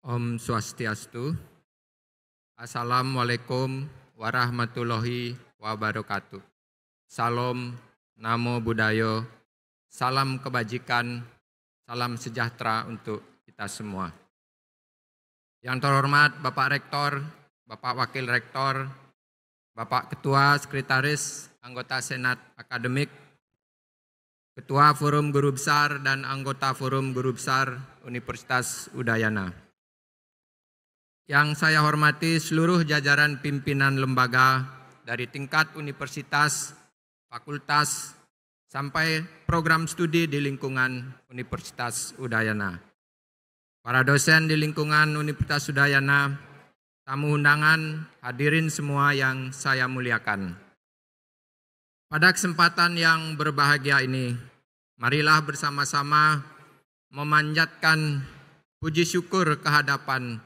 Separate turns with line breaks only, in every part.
Om Swastiastu. Assalamualaikum warahmatullahi wabarakatuh. Salam, namo buddhaya, salam kebajikan, salam sejahtera untuk kita semua. Yang terhormat Bapak Rektor, Bapak Wakil Rektor, Bapak Ketua Sekretaris, anggota Senat Akademik, Ketua Forum Guru Besar dan anggota Forum Guru Besar Universitas Udayana. Yang saya hormati seluruh jajaran pimpinan lembaga dari tingkat universitas, fakultas, sampai program studi di lingkungan Universitas Udayana. Para dosen di lingkungan Universitas Udayana, tamu undangan, hadirin semua yang saya muliakan. Pada kesempatan yang berbahagia ini, marilah bersama-sama memanjatkan puji syukur kehadapan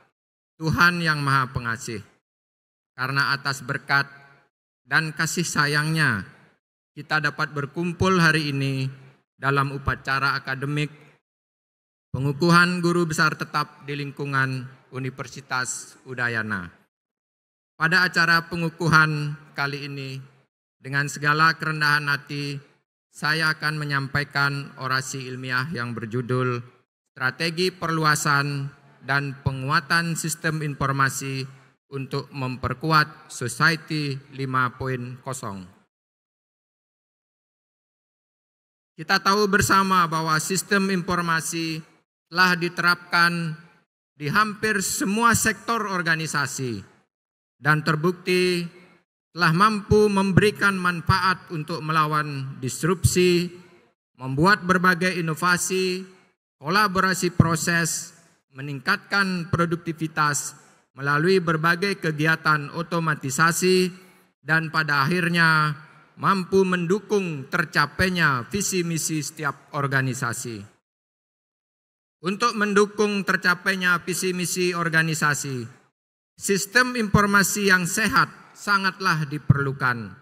Tuhan yang Maha Pengasih, karena atas berkat dan kasih sayangnya kita dapat berkumpul hari ini dalam upacara akademik pengukuhan guru besar tetap di lingkungan Universitas Udayana. Pada acara pengukuhan kali ini, dengan segala kerendahan hati, saya akan menyampaikan orasi ilmiah yang berjudul Strategi Perluasan dan Penguatan Sistem Informasi untuk Memperkuat Society 5.0. Kita tahu bersama bahwa sistem informasi telah diterapkan di hampir semua sektor organisasi dan terbukti telah mampu memberikan manfaat untuk melawan disrupsi, membuat berbagai inovasi, kolaborasi proses, meningkatkan produktivitas melalui berbagai kegiatan otomatisasi dan pada akhirnya mampu mendukung tercapainya visi misi setiap organisasi. Untuk mendukung tercapainya visi misi organisasi, sistem informasi yang sehat sangatlah diperlukan.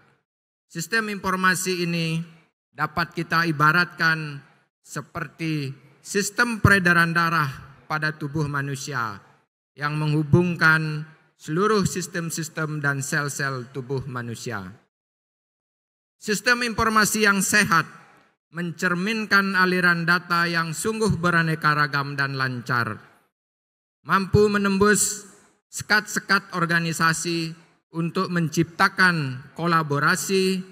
Sistem informasi ini dapat kita ibaratkan seperti sistem peredaran darah pada tubuh manusia yang menghubungkan seluruh sistem-sistem dan sel-sel tubuh manusia. Sistem informasi yang sehat mencerminkan aliran data yang sungguh beraneka ragam dan lancar, mampu menembus sekat-sekat organisasi untuk menciptakan kolaborasi,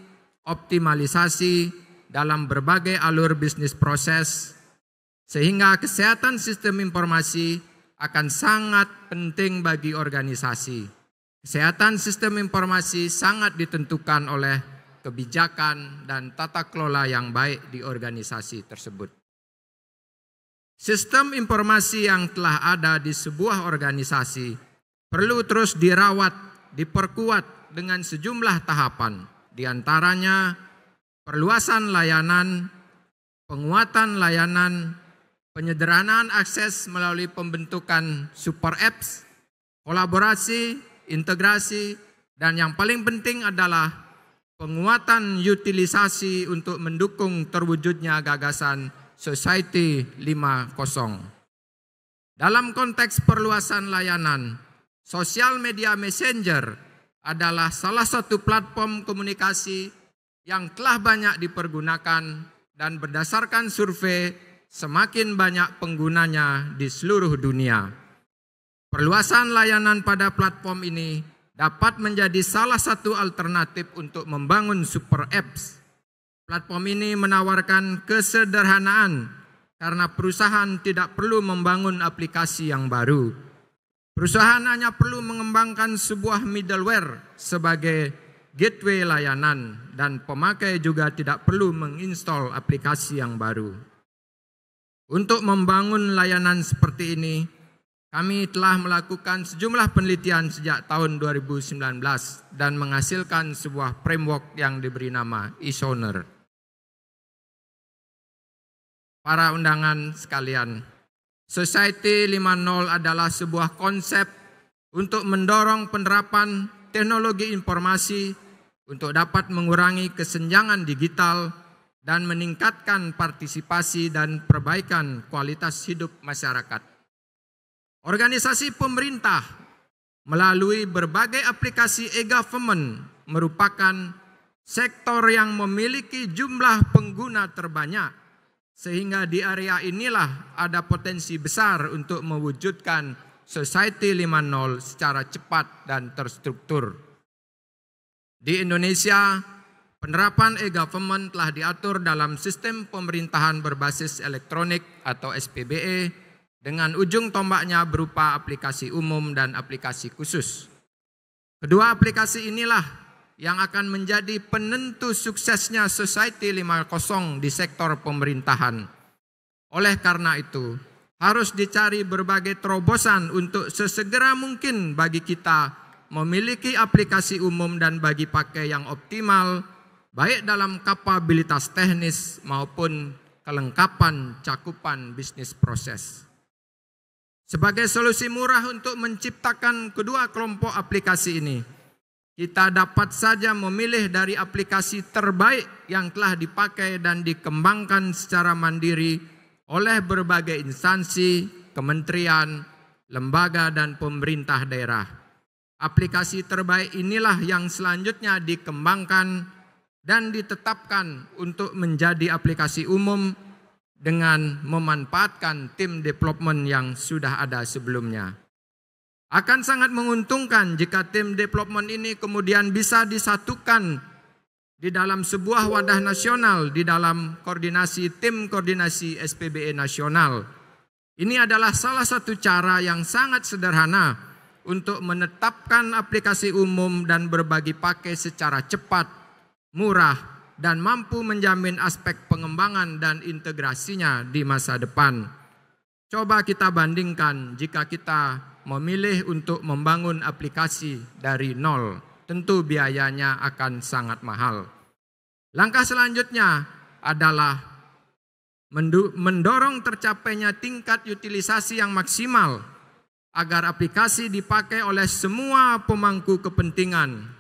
optimalisasi dalam berbagai alur bisnis proses, sehingga kesehatan sistem informasi akan sangat penting bagi organisasi. Kesehatan sistem informasi sangat ditentukan oleh kebijakan dan tata kelola yang baik di organisasi tersebut. Sistem informasi yang telah ada di sebuah organisasi perlu terus dirawat, diperkuat dengan sejumlah tahapan, di antaranya perluasan layanan, penguatan layanan, penyederhanaan akses melalui pembentukan super apps, kolaborasi, integrasi, dan yang paling penting adalah penguatan utilisasi untuk mendukung terwujudnya gagasan Society 5.0. Dalam konteks perluasan layanan, sosial media messenger adalah salah satu platform komunikasi yang telah banyak dipergunakan dan berdasarkan survei semakin banyak penggunanya di seluruh dunia. Perluasan layanan pada platform ini dapat menjadi salah satu alternatif untuk membangun super apps. Platform ini menawarkan kesederhanaan karena perusahaan tidak perlu membangun aplikasi yang baru. Perusahaan hanya perlu mengembangkan sebuah middleware sebagai gateway layanan dan pemakai juga tidak perlu menginstal aplikasi yang baru. Untuk membangun layanan seperti ini, kami telah melakukan sejumlah penelitian sejak tahun 2019 dan menghasilkan sebuah framework yang diberi nama e-Zoner. Para undangan sekalian, Society 5.0 adalah sebuah konsep untuk mendorong penerapan teknologi informasi untuk dapat mengurangi kesenjangan digital dan meningkatkan partisipasi dan perbaikan kualitas hidup masyarakat. Organisasi pemerintah melalui berbagai aplikasi e-government merupakan sektor yang memiliki jumlah pengguna terbanyak, sehingga di area inilah ada potensi besar untuk mewujudkan Society 5.0 secara cepat dan terstruktur. Di Indonesia, penerapan e-government telah diatur dalam sistem pemerintahan berbasis elektronik atau SPBE dengan ujung tombaknya berupa aplikasi umum dan aplikasi khusus. Kedua aplikasi inilah yang akan menjadi penentu suksesnya Society 5.0 di sektor pemerintahan. Oleh karena itu, harus dicari berbagai terobosan untuk sesegera mungkin bagi kita memiliki aplikasi umum dan bagi pakai yang optimal, baik dalam kapabilitas teknis maupun kelengkapan cakupan bisnis proses. Sebagai solusi murah untuk menciptakan kedua kelompok aplikasi ini, kita dapat saja memilih dari aplikasi terbaik yang telah dipakai dan dikembangkan secara mandiri oleh berbagai instansi, kementerian, lembaga, dan pemerintah daerah. Aplikasi terbaik inilah yang selanjutnya dikembangkan dan ditetapkan untuk menjadi aplikasi umum dengan memanfaatkan tim development yang sudah ada sebelumnya. Akan sangat menguntungkan jika tim development ini kemudian bisa disatukan di dalam sebuah wadah nasional di dalam tim koordinasi SPBE nasional. Ini adalah salah satu cara yang sangat sederhana untuk menetapkan aplikasi umum dan berbagi pakai secara cepat, murah, dan mampu menjamin aspek pengembangan dan integrasinya di masa depan. Coba kita bandingkan jika kita memilih untuk membangun aplikasi dari nol. Tentu biayanya akan sangat mahal. Langkah selanjutnya adalah mendorong tercapainya tingkat utilisasi yang maksimal agar aplikasi dipakai oleh semua pemangku kepentingan.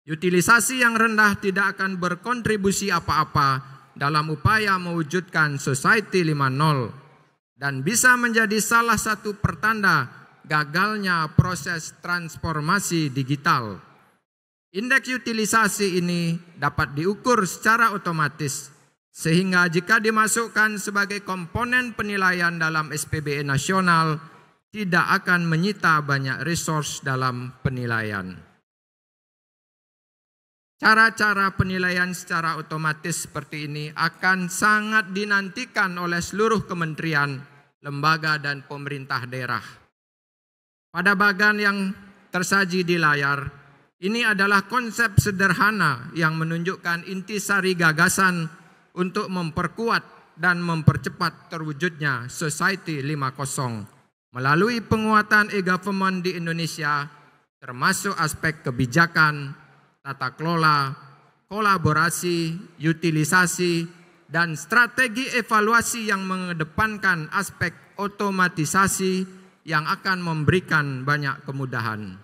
Utilisasi yang rendah tidak akan berkontribusi apa-apa dalam upaya mewujudkan Society 5.0 dan bisa menjadi salah satu pertanda gagalnya proses transformasi digital. Indeks utilisasi ini dapat diukur secara otomatis, sehingga jika dimasukkan sebagai komponen penilaian dalam SPBE nasional, tidak akan menyita banyak resource dalam penilaian. Cara-cara penilaian secara otomatis seperti ini akan sangat dinantikan oleh seluruh kementerian, lembaga, dan pemerintah daerah. Pada bagan yang tersaji di layar, ini adalah konsep sederhana yang menunjukkan intisari gagasan untuk memperkuat dan mempercepat terwujudnya Society 5.0 melalui penguatan e-government di Indonesia, termasuk aspek kebijakan, tata kelola, kolaborasi, utilisasi, dan strategi evaluasi yang mengedepankan aspek otomatisasi yang akan memberikan banyak kemudahan.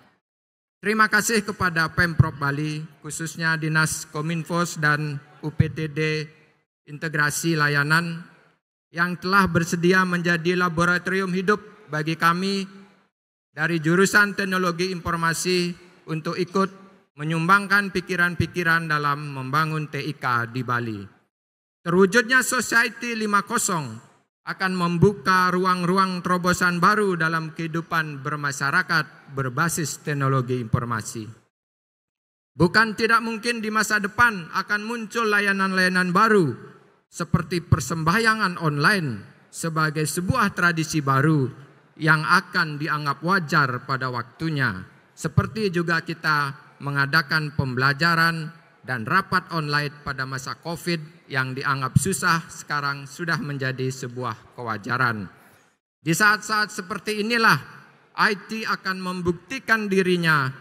Terima kasih kepada Pemprov Bali, khususnya Dinas Kominfos dan UPTD Integrasi Layanan yang telah bersedia menjadi laboratorium hidup bagi kami dari jurusan Teknologi Informasi untuk ikut menyumbangkan pikiran-pikiran dalam membangun TIK di Bali. Terwujudnya Society 5.0 akan membuka ruang-ruang terobosan baru dalam kehidupan bermasyarakat berbasis teknologi informasi. Bukan tidak mungkin di masa depan akan muncul layanan-layanan baru seperti persembahyangan online sebagai sebuah tradisi baru yang akan dianggap wajar pada waktunya. Seperti juga kita mengadakan pembelajaran dan rapat online pada masa COVID yang dianggap susah sekarang sudah menjadi sebuah kewajaran. Di saat-saat seperti inilah IT akan membuktikan dirinya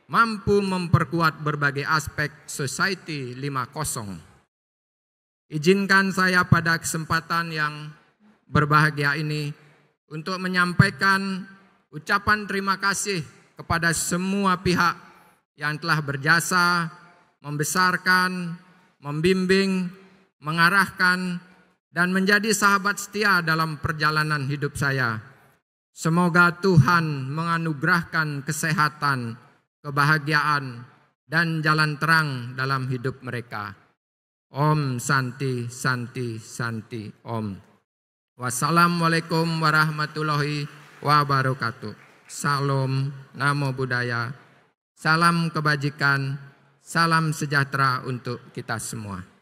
mampu memperkuat berbagai aspek Society 5.0. Izinkan saya pada kesempatan yang berbahagia ini untuk menyampaikan ucapan terima kasih kepada semua pihak yang telah berjasa, membesarkan, membimbing, mengarahkan, dan menjadi sahabat setia dalam perjalanan hidup saya. Semoga Tuhan menganugerahkan kesehatan, kebahagiaan, dan jalan terang dalam hidup mereka. Om Santi Santi Santi Om. Wassalamualaikum warahmatullahi wabarakatuh. Salam, namo buddhaya, salam kebajikan, salam sejahtera untuk kita semua.